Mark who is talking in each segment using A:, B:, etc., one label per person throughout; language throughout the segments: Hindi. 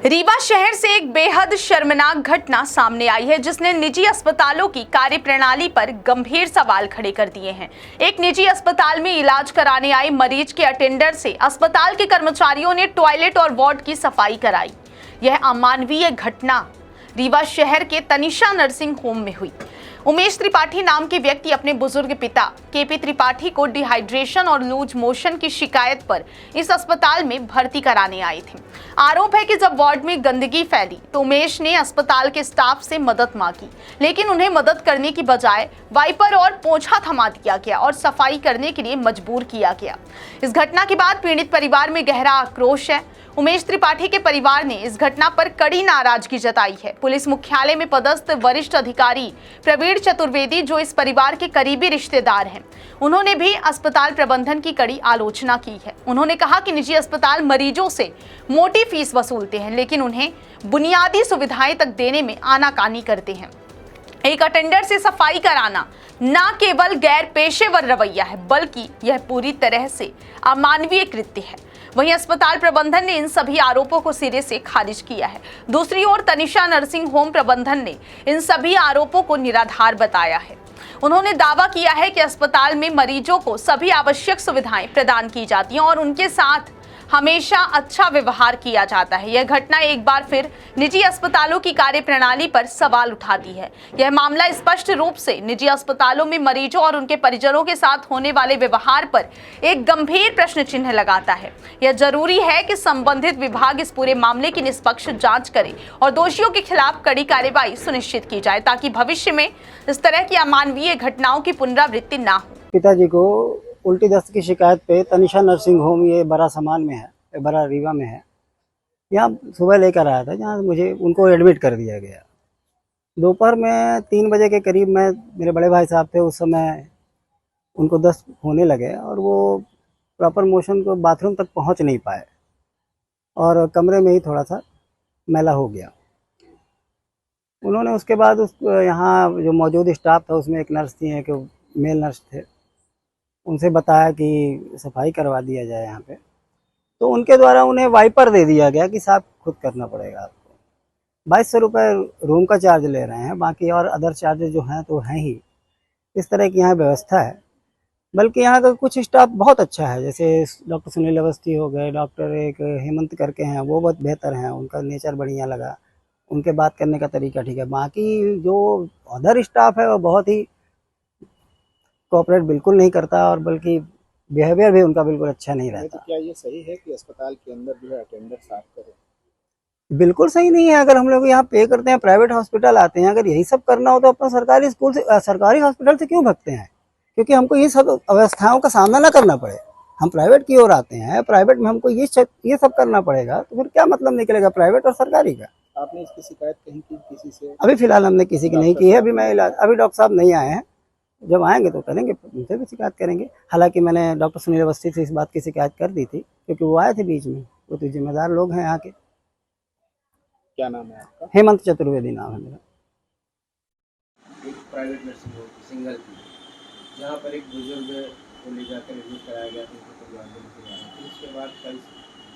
A: रीवा शहर से एक बेहद शर्मनाक घटना सामने आई है जिसने निजी अस्पतालों की कार्यप्रणाली पर गंभीर सवाल खड़े कर दिए हैं। एक निजी अस्पताल में इलाज कराने आए मरीज के अटेंडर से अस्पताल के कर्मचारियों ने टॉयलेट और वार्ड की सफाई कराई। यह अमानवीय घटना रीवा शहर के तनिषा नर्सिंग होम में हुई। उमेश त्रिपाठी नाम के व्यक्ति अपने बुजुर्ग पिता केपी त्रिपाठी को डिहाइड्रेशन और लूज मोशन की शिकायत पर इस अस्पताल में भर्ती कराने आए थे। आरोप है कि जब वार्ड में गंदगी फैली तो उमेश ने अस्पताल के स्टाफ से मदद मांगी, लेकिन उन्हें मदद करने की बजाय वाइपर और पोंछा थमा दिया गया और सफाई करने के लिए मजबूर किया गया। इस घटना के बाद पीड़ित परिवार में गहरा आक्रोश है। उमेश त्रिपाठी के परिवार ने इस घटना पर कड़ी नाराजगी जताई है। पुलिस मुख्यालय में पदस्थ वरिष्ठ अधिकारी प्रवीण चतुर्वेदी, जो इस परिवार के करीबी रिश्तेदार हैं, उन्होंने भी अस्पताल प्रबंधन की कड़ी आलोचना की है। उन्होंने कहा कि निजी अस्पताल मरीजों से मोटी फीस वसूलते हैं, लेकिन उन्हें बुनियादी सुविधाएं तक देने में आनाकानी करते हैं। एक अटेंडर से सफाई कराना न केवल गैर पेशेवर रवैया है, बल्कि यह पूरी तरह से अमानवीय कृत्य है। वहीं अस्पताल प्रबंधन ने इन सभी आरोपों को सिरे से खारिज किया है। दूसरी ओर तनिषा नर्सिंग होम प्रबंधन ने इन सभी आरोपों को निराधार बताया है। उन्होंने दावा किया है कि अस्पताल में मरीजों को सभी आवश्यक सुविधाएं प्रदान की जाती हैं और उनके साथ हमेशा अच्छा व्यवहार किया जाता है। यह घटना एक बार फिर निजी अस्पतालों की कार्यप्रणाली पर सवाल उठाती है। यह मामला स्पष्ट रूप से निजी अस्पतालों में मरीजों और उनके परिजनों के साथ होने वाले व्यवहार पर एक गंभीर प्रश्न चिन्ह लगाता है। यह जरूरी है कि संबंधित विभाग इस पूरे मामले की निष्पक्ष जांच करे और दोषियों के खिलाफ कड़ी कार्रवाई सुनिश्चित की जाए, ताकि भविष्य में इस तरह की अमानवीय घटनाओं की पुनरावृत्ति न हो।
B: पिताजी को उल्टी दस्त की शिकायत पे तनिषा नर्सिंग होम, ये बड़ा सामान में है, बड़ा रीवा में है, यहाँ सुबह लेकर आया था, जहाँ मुझे उनको एडमिट कर दिया गया। दोपहर में 3 बजे के करीब मेरे बड़े भाई साहब थे, उस समय उनको दस्त होने लगे और वो प्रॉपर मोशन को बाथरूम तक पहुँच नहीं पाए और कमरे में ही थोड़ा सा मैला हो गया। उन्होंने उसके बाद यहाँ जो मौजूद स्टाफ था उसमें एक नर्स थी, एक मेल नर्स थे, उनसे बताया कि सफाई करवा दिया जाए यहाँ पे। तो उनके द्वारा उन्हें वाइपर दे दिया गया कि साफ खुद करना पड़ेगा आपको। 2200 रुपये रूम का चार्ज ले रहे हैं, बाकी और अदर चार्जेज जो हैं तो हैं ही। इस तरह की यहाँ व्यवस्था है। बल्कि यहाँ का कुछ स्टाफ बहुत अच्छा है, जैसे डॉक्टर सुनील अवस्थी हो गए, डॉक्टर एक हेमंत करके हैं, वो बहुत बेहतर हैं, उनका नेचर बढ़िया लगा, उनके बात करने का तरीका ठीक है। बाकी जो अदर स्टाफ है वो बहुत ही कोऑपरेट बिल्कुल नहीं करता और बल्कि बिहेवियर भी उनका बिल्कुल अच्छा नहीं रहता।
C: तो क्या ये सही है कि अस्पताल के अंदर जो है अटेंडर साफ करे?
B: बिल्कुल सही नहीं है। अगर हम लोग यहाँ पे करते हैं, प्राइवेट हॉस्पिटल आते हैं, अगर यही सब करना हो तो अपना सरकारी स्कूल से, सरकारी हॉस्पिटल से क्यों भगते हैं? क्योंकि हमको ये सब अवस्थाओं का सामना ना करना पड़े। हम प्राइवेट की ओर आते हैं, प्राइवेट में हमको ये सब करना पड़ेगा, तो फिर क्या मतलब निकलेगा प्राइवेट और सरकारी का?
C: आपने इसकी शिकायत कहीं की किसी से?
B: अभी फिलहाल हमने किसी की नहीं की है। अभी डॉक्टर साहब नहीं आए हैं, जब आएंगे तो करेंगे, उनसे भी शिकायत करेंगे। हालांकि मैंने डॉक्टर सुनील अवस्थी से इस बात की शिकायत कर दी थी, क्योंकि वो आए थे बीच में, वो तो जिम्मेदार लोग हैं यहाँ के।
C: क्या नाम है आपका?
B: हेमंत चतुर्वेदी नाम है मेरा।
D: एक प्राइवेट नर्सिंग होम सिंगल की, जहाँ पर एक बुजुर्ग को ले जाकर एडमिट कराया गया था, उसके बाद कल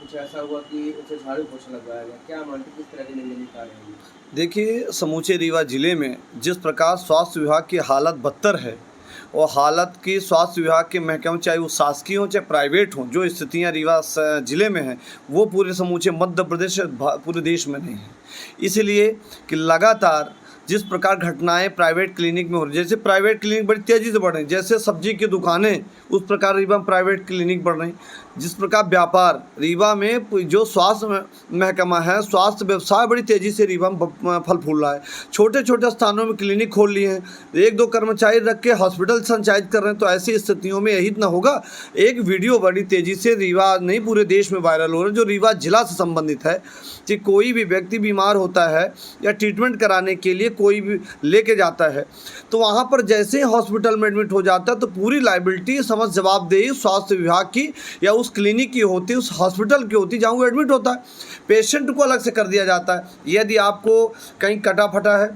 D: कुछ ऐसा हुआ कि उसे झाड़ू पोछा लगवाया गया। क्या मानते किस तरह की निगरानी आ रही है?
E: देखिए, समूचे रीवा ज़िले में जिस प्रकार स्वास्थ्य विभाग की हालत बदतर है, और हालत की स्वास्थ्य विभाग के महकमे, चाहे वो शासकीय हों चाहे प्राइवेट हों, जो स्थितियां रीवा ज़िले में हैं वो पूरे समूचे मध्य प्रदेश, पूरे देश में नहीं है। इसलिए कि लगातार जिस प्रकार घटनाएं प्राइवेट क्लिनिक में हो रही, जैसे प्राइवेट क्लिनिक बड़ी तेज़ी से बढ़ रही, जैसे सब्जी की दुकानें, उस प्रकार रीवा में प्राइवेट क्लिनिक बढ़ रही। जिस प्रकार व्यापार रीवा में जो स्वास्थ्य महकमा है, स्वास्थ्य व्यवसाय बड़ी तेज़ी से रीवा में फल फूल रहा है। छोटे छोटे स्थानों में क्लिनिक खोल लिए हैं, 1-2 कर्मचारी रख के हॉस्पिटल संचालित कर रहे हैं। तो ऐसी स्थितियों में यही ना होगा। एक वीडियो बड़ी तेज़ी से रीवा नहीं पूरे देश में वायरल हो रहा है, जो रीवा जिला से संबंधित है, कि कोई भी व्यक्ति बीमार होता है या ट्रीटमेंट कराने के लिए कोई भी लेके जाता है, तो वहाँ पर जैसे ही हॉस्पिटल में एडमिट हो जाता है तो पूरी लायबिलिटी, समझ, जवाबदेही स्वास्थ्य विभाग की या उस क्लिनिक की होती है, उस हॉस्पिटल की होती है जहाँ वो एडमिट होता है। पेशेंट को अलग से कर दिया जाता है। यदि आपको कहीं कटा फटा है,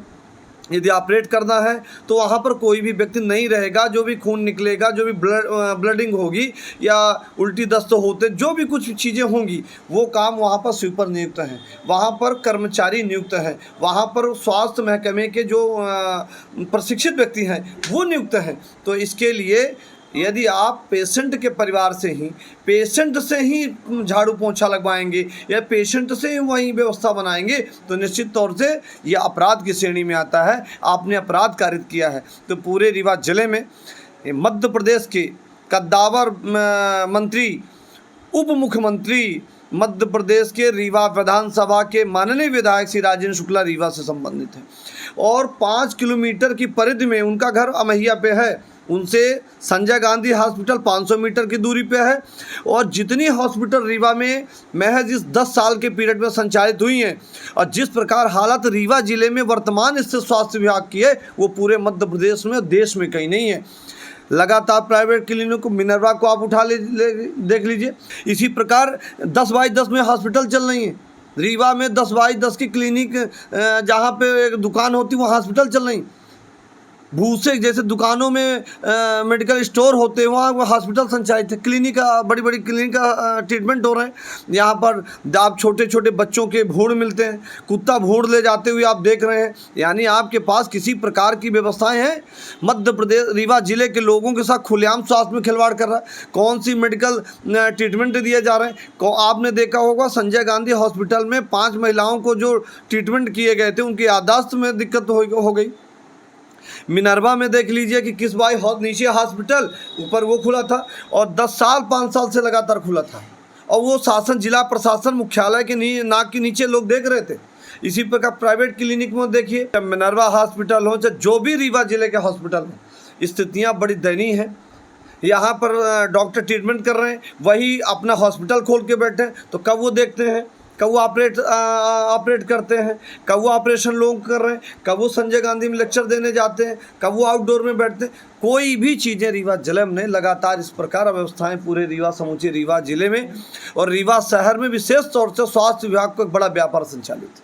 E: यदि ऑपरेट करना है तो वहाँ पर कोई भी व्यक्ति नहीं रहेगा। जो भी खून निकलेगा, जो भी ब्लडिंग होगी या उल्टी दस्त होते, जो भी कुछ चीज़ें होंगी, वो काम वहाँ पर स्वीपर नियुक्त हैं, वहाँ पर कर्मचारी नियुक्त हैं, वहाँ पर स्वास्थ्य महकमे के जो प्रशिक्षित व्यक्ति हैं वो नियुक्त हैं। तो इसके लिए यदि आप पेशेंट के परिवार से ही, पेशेंट से ही झाड़ू पोंछा लगवाएंगे या पेशेंट से ही वही व्यवस्था बनाएंगे तो निश्चित तौर से यह अपराध की श्रेणी में आता है। आपने अपराध कारित किया है। तो पूरे रीवा जिले में मध्य प्रदेश के कद्दावर मंत्री, उप मुख्यमंत्री, मध्य प्रदेश के रीवा विधानसभा के माननीय विधायक श्री राजेंद्र शुक्ला रीवा से संबंधित हैं और 5 किलोमीटर की परिधि में उनका घर अमैया पे है। उनसे संजय गांधी हॉस्पिटल 500 मीटर की दूरी पे है और जितनी हॉस्पिटल रीवा में महज इस 10 साल के पीरियड में संचालित हुई हैं और जिस प्रकार हालत रीवा जिले में वर्तमान स्थित स्वास्थ्य विभाग की है वो पूरे मध्य प्रदेश में, देश में कहीं नहीं है। लगातार प्राइवेट क्लिनिक को, मिनर्वा को आप उठा देख लीजिए। इसी प्रकार 10/10 में हॉस्पिटल चल रही हैं। रीवा में 10/10 की क्लिनिक, जहाँ पे एक दुकान होती है वहाँ हॉस्पिटल चल रही। भूसे जैसे दुकानों में मेडिकल स्टोर होते हैं वहाँ हॉस्पिटल संचालित है। क्लिनिक का, बड़ी बड़ी क्लिनिक का ट्रीटमेंट हो रहे हैं। यहाँ पर आप छोटे छोटे बच्चों के भूड़ मिलते हैं, कुत्ता भूड़ ले जाते हुए आप देख रहे हैं। यानी आपके पास किसी प्रकार की व्यवस्थाएं हैं। मध्य प्रदेश रीवा जिले के लोगों के साथ खुलेआम स्वास्थ्य में खिलवाड़ कर रहा है। कौन सी मेडिकल ट्रीटमेंट दिए जा रहे हैं। आपने देखा होगा संजय गांधी हॉस्पिटल में 5 महिलाओं को जो ट्रीटमेंट किए गए थे उनकी याददाश्त में दिक्कत हो गई। मिनर्वा में देख लीजिए कि किस भाई नीचे हॉस्पिटल, ऊपर वो खुला था और 10 साल 5 साल से लगातार खुला था और वो शासन, जिला प्रशासन मुख्यालय के नाक के नीचे लोग देख रहे थे। इसी प्रकार प्राइवेट क्लिनिक में देखिए, मिनर्वा हॉस्पिटल हो चाहे जो भी रीवा जिले के हॉस्पिटल हो, स्थितियाँ बड़ी दयनीय हैं। यहाँ पर डॉक्टर ट्रीटमेंट कर रहे हैं, वही अपना हॉस्पिटल खोल के बैठे हैं। तो कब वो देखते हैं, कब वो ऑपरेट करते हैं, कब वो ऑपरेशन लोग कर रहे हैं, कब वो संजय गांधी में लेक्चर देने जाते हैं, कब वो आउटडोर में बैठते हैं। कोई भी चीज़ें रीवा जिले में लगातार इस प्रकार व्यवस्थाएं पूरे रीवा, समूचे रीवा जिले में और रीवा शहर में विशेष तौर से स्वास्थ्य विभाग को एक बड़ा व्यापार संचालित है।